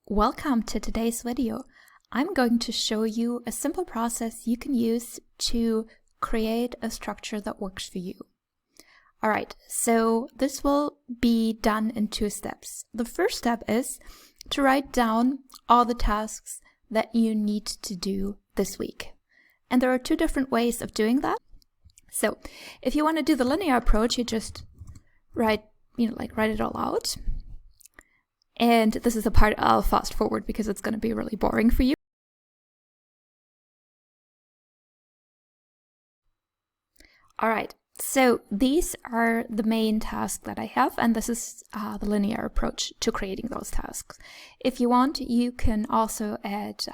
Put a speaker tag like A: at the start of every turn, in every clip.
A: Welcome to today's video. I'm going to show you a simple process you can use to create a structure that works for you. Alright, so this will be done in 2 steps. The first step is to write down all the tasks that you need to do this week. And there are 2 different ways of doing that. So if you want to do the linear approach, you just write it all out. And this is the part I'll fast forward because it's going to be really boring for you. Alright, so these are the main tasks that I have, and this is the linear approach to creating those tasks. If you want, you can also add,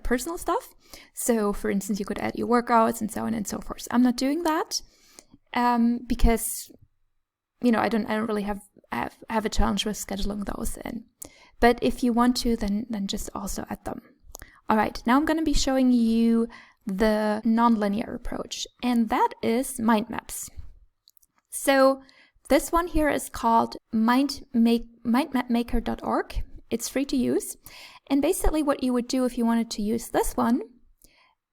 A: personal stuff. So for instance, you could add your workouts and so on and so forth. I'm not doing that because, I don't really have a challenge with scheduling those in. But if you want to, then just also add them. All right, now I'm going to be showing you the nonlinear approach, and that is mind maps. So this one here is called mindmapmaker.org. It's free to use. And basically what you would do if you wanted to use this one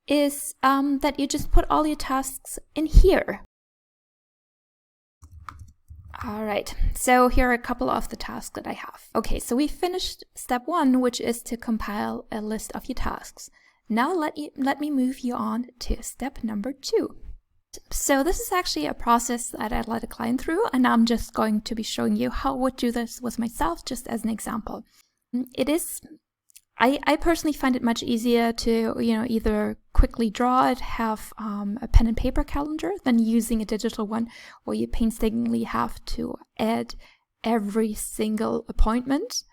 A: is that you just put all your tasks in here. All right, so here are a couple of the tasks that I have. Okay, so we finished step 1, which is to compile a list of your tasks. Now let me move you on to step number 2. So this is actually a process that I led a client through, and I'm just going to be showing you how I would do this with myself, just as an example. I personally find it much easier to, either quickly draw it, have a pen and paper calendar, than using a digital one where you painstakingly have to add every single appointment.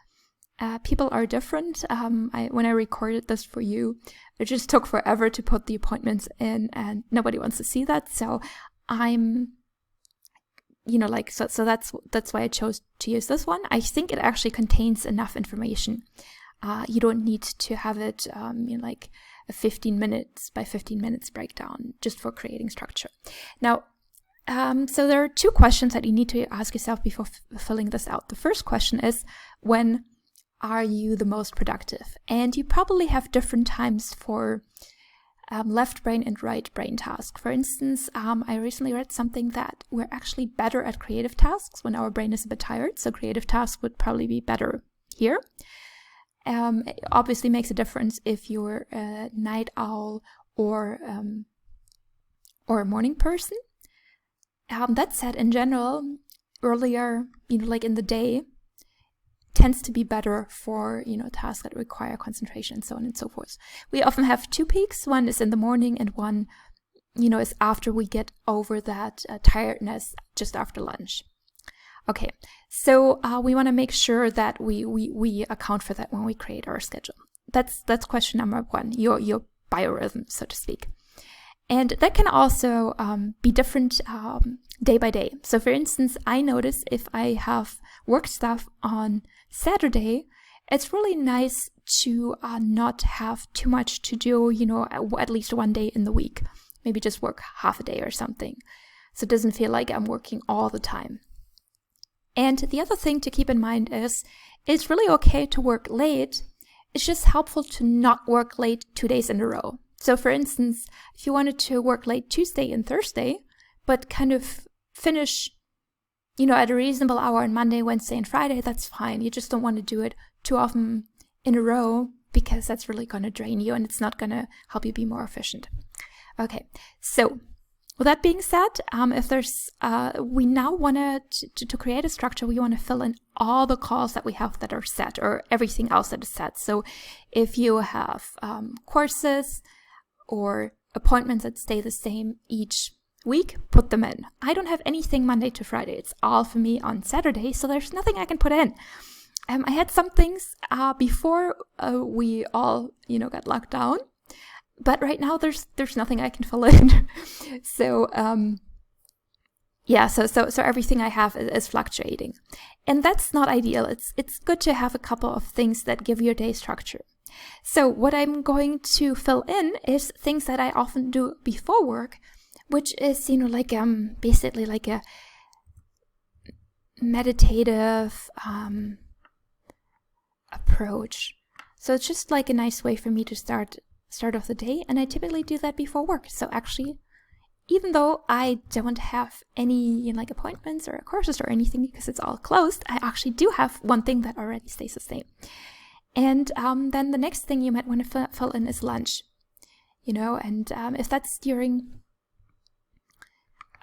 A: People are different. When I recorded this for you, it just took forever to put the appointments in, and nobody wants to see that. So I'm, so that's why I chose to use this one. I think it actually contains enough information. You don't need to have it like a 15 minutes by 15 minutes breakdown just for creating structure. Now, so there are 2 questions that you need to ask yourself before filling this out. The first question is, when are you the most productive? And you probably have different times for left brain and right brain tasks. For instance, I recently read something that we're actually better at creative tasks when our brain is a bit tired. So creative tasks would probably be better here. It obviously makes a difference if you're a night owl or a morning person. That said, in general, earlier, like in the day, tends to be better for, tasks that require concentration and so on and so forth. We often have 2 peaks. One is in the morning and one, is after we get over that tiredness just after lunch. Okay, so we want to make sure that we account for that when we create our schedule. That's question number 1, your biorhythm, so to speak. And that can also be different day by day. So for instance, I notice if I have work stuff on Saturday, it's really nice to not have too much to do, at least one day in the week. Maybe just work half a day or something. So it doesn't feel like I'm working all the time. And the other thing to keep in mind is, it's really okay to work late. It's just helpful to not work late 2 days in a row. So for instance, if you wanted to work late Tuesday and Thursday, but kind of finish, at a reasonable hour on Monday, Wednesday, and Friday, that's fine. You just don't want to do it too often in a row because that's really going to drain you and it's not going to help you be more efficient. Okay, so with that being said, if there's, we now want to create a structure, we want to fill in all the calls that we have that are set, or everything else that is set. So if you have courses or appointments that stay the same each week, put them in. I don't have anything Monday to Friday. It's all for me on Saturday, so there's nothing I can put in. I had some things before we all, got locked down. But right now, there's nothing I can fill in. So, so everything I have is fluctuating. And that's not ideal. It's good to have a couple of things that give your day structure. So what I'm going to fill in is things that I often do before work, which is, basically like a meditative approach. So it's just like a nice way for me to start off the day, and I typically do that before work. So actually, even though I don't have any like appointments or courses or anything because it's all closed, I actually do have one thing that already stays the same. And then the next thing you might want to fill in is lunch, and if that's during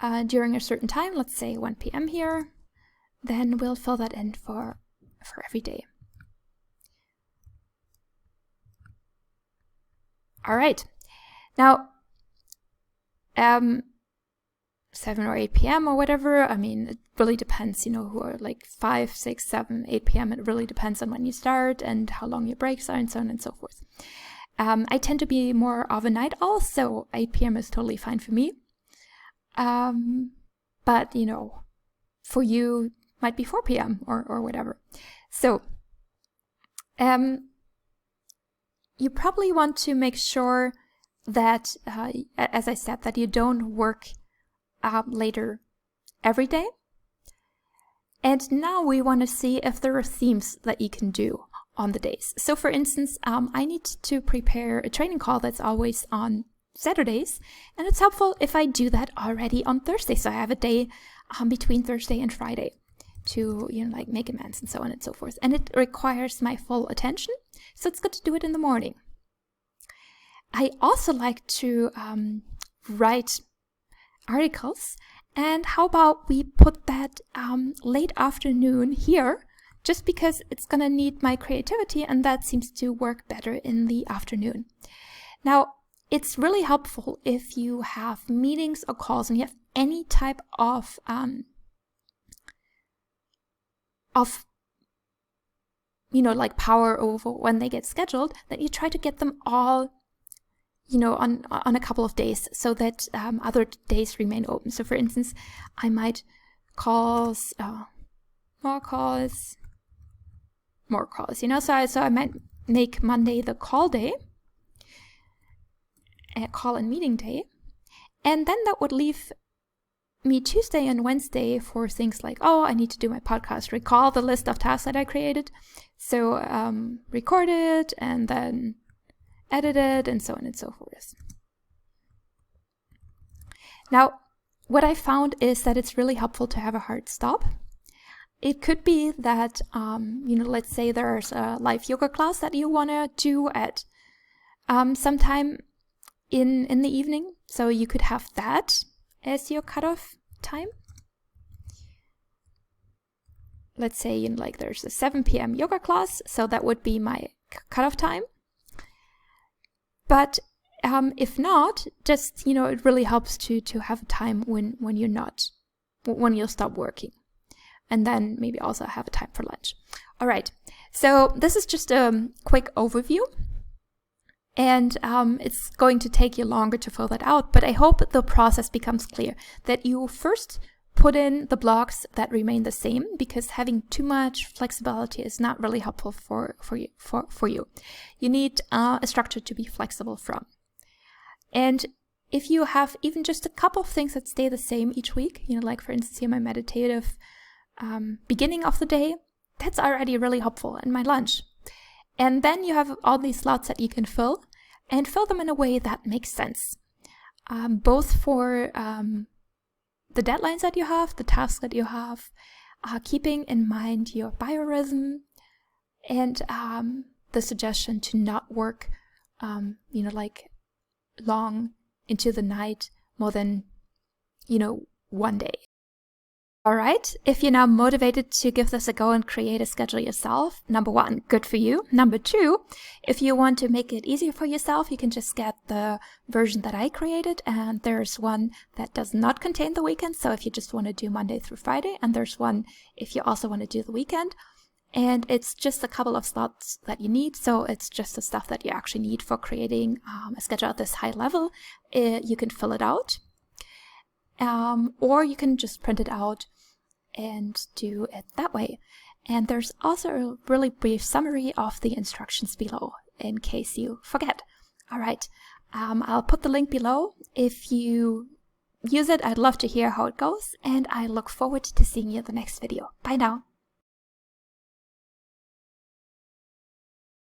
A: a certain time, let's say 1 p.m. here, then we'll fill that in for every day. All right. Now, 7 or 8 p.m. or whatever, I mean, it really depends, who are like 5, 6, 7, 8 p.m. It really depends on when you start and how long your breaks are and so on and so forth. I tend to be more of a night owl, so 8 p.m. is totally fine for me. But, for you, might be 4 p.m. or whatever. So, you probably want to make sure that, as I said, that you don't work later every day. And now we want to see if there are themes that you can do on the days. So for instance, I need to prepare a training call that's always on Saturdays, and it's helpful if I do that already on Thursday. So I have a day between Thursday and Friday to like make amends and so on and so forth. And it requires my full attention, so it's good to do it in the morning. I also like to write articles, and how about we put that late afternoon here, just because it's gonna need my creativity, and that seems to work better in the afternoon. Now, it's really helpful if you have meetings or calls and you have any type of like power over when they get scheduled, that you try to get them all on a couple of days, so that other days remain open. So for instance, I might more calls, so I might make Monday the call day, call and meeting day, and then that would leave me Tuesday and Wednesday for things like, I need to do my podcast, recall the list of tasks that I created, so record it and then edit it and so on and so forth. Now, what I found is that it's really helpful to have a hard stop. It could be that, let's say there's a live yoga class that you want to do at sometime in the evening. So you could have that as your cutoff time. Let's say there's a 7 p.m. yoga class, so that would be my cutoff time. But if not, just, it really helps to have a time when you'll stop working. And then maybe also have a time for lunch. All right, so this is just a quick overview. And it's going to take you longer to fill that out, but I hope the process becomes clear, that you first put in the blocks that remain the same, because having too much flexibility is not really helpful for you. You need a structure to be flexible from. And if you have even just a couple of things that stay the same each week, like for instance here my meditative beginning of the day, that's already really helpful, and my lunch. And then you have all these slots that you can fill, and fill them in a way that makes sense, both for the deadlines that you have, the tasks that you have, keeping in mind your biorhythm, and the suggestion to not work, like long into the night, more than, one day. All right, if you're now motivated to give this a go and create a schedule yourself, number 1, good for you. Number 2, if you want to make it easier for yourself, you can just get the version that I created, and there's one that does not contain the weekend, so if you just want to do Monday through Friday, and there's one if you also want to do the weekend, and it's just a couple of slots that you need, so it's just the stuff that you actually need for creating a schedule at this high level. You can fill it out. Or you can just print it out and do it that way. And there's also a really brief summary of the instructions below in case you forget. All right, I'll put the link below. If you use it, I'd love to hear how it goes, and I look forward to seeing you in the next video. Bye now.